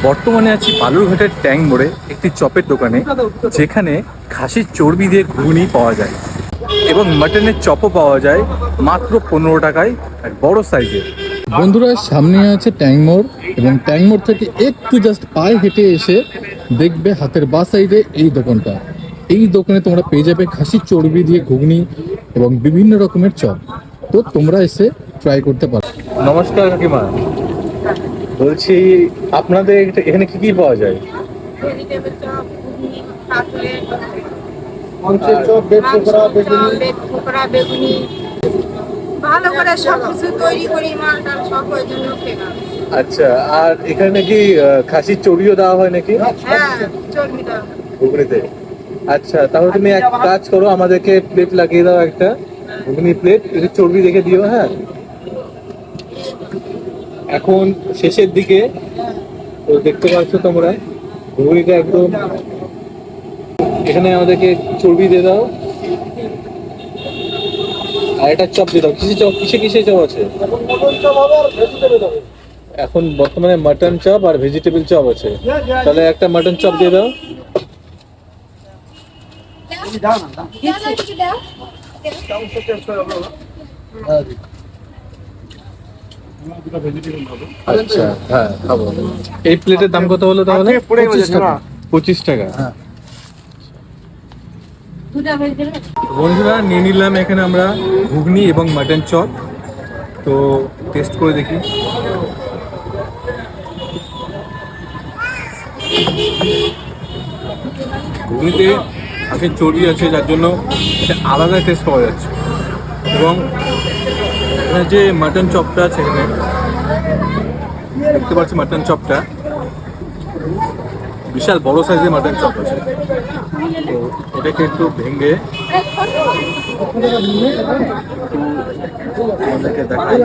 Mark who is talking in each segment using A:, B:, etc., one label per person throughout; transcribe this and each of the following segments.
A: বর্তমানে আছি বালুরঘাটের ট্যাং মোড়ে একটি চপের দোকানে, যেখানে খাসির চর্বি দিয়ে ঘুগনি পাওয়া যায় এবং মাটনের চপও পাওয়া যায় মাত্র 15 টাকায়, এক বড় সাইজের।
B: বন্ধুরা, সামনে আছে ট্যাং মোড় এবং ট্যাং মোড় থেকে একটু জাস্ট পায়ে হেঁটে এসে দেখবে হাতের বাঁ সাইডে এই দোকানটা। এই দোকানে তোমরা পেয়ে যাবে খাসির চর্বি দিয়ে ঘুগনি এবং বিভিন্ন রকমের চপ। তো তোমরা এসে ট্রাই করতে পারো।
A: নমস্কার কাকিমা, বলছি আপনাদের এখানে কি কি পাওয়া যায়?
C: ভেজিটেবল চপ, ঘুগনি, কাটলেট,
B: মাংসের চপ, বেড পকোড়া, বেগুনি।
C: বেড পকোড়া, বেগুনি, ভালো করে সব কিছু তৈরি করি, মাল টাল সব ওই জন্য ফেমাস।
A: আচ্ছা, আর এখানে কি খাসির চর্বিও দেওয়া হয় নাকি
C: হ্যাঁ, চর্বিটা
A: ঘুগনিতে? আচ্ছা, তাহলে তুমি এক কাজ করো, আমাদেরকে প্লেট লাগিয়ে দাও, একটা ঘুগনি প্লেট, একটু চর্বি রেখে দিও। হ্যাঁ, এখন শেষের দিকে তো দেখতে পাচ্ছ তোমরা ঘুগনিটা একদম, এখানে আমাদেরকে চর্বি দিয়ে দাও আর একটা চপ দিয়ে দাও। কিসে কিসে চপ আছে? এখন বর্তমানে মাটন চপ আর ভেজিটেবল চপ আছে। তাহলে একটা মাটন চপ দিয়ে দাও। আচ্ছা, হ্যাঁ খাবো। এই প্লেটের দাম কত হলো তাহলে? 25 টাকা। বন্ধুরা, নিয়ে নিলাম এখানে আমরা ঘুগনি এবং মাটন চপ। তো টেস্ট করে দেখি। ঘুগনিতে খাসির চর্বি আছে, যার জন্য একটা আলাদা টেস্ট পাওয়া যাচ্ছে। এবং এখানে যে মাটন চপটা আছে, এখানে দেখতে পাচ্ছি মাটন চপটা বিশাল বড় সাইজের মাটন চপ আছে। তো এটাকে একটু ভেঙে আমাদেরকে দেখাই।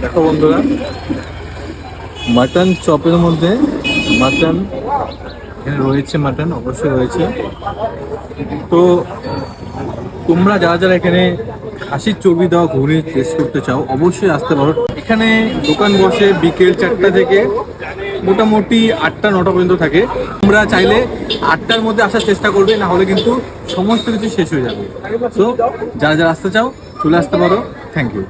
A: দেখো বন্ধুরা, মাটন চপের মধ্যে মাটন, এখানে রয়েছে মাটন, অবশ্যই রয়েছে। তো তোমরা যারা যারা এখানে খাসির চর্বি দেওয়া ঘুগনি টেস্ট করতে চাও, অবশ্যই আসতে পারো। এখানে দোকান বসে বিকেল 4টা থেকে মোটামুটি 8টা-9টা পর্যন্ত থাকে। তোমরা চাইলে 8টার মধ্যে আসার চেষ্টা করবে, না হলে কিন্তু সমস্ত কিছু শেষ হয়ে যাবে। সো যারা যারা আসতে চাও চলে আসতে পারো। Thank you.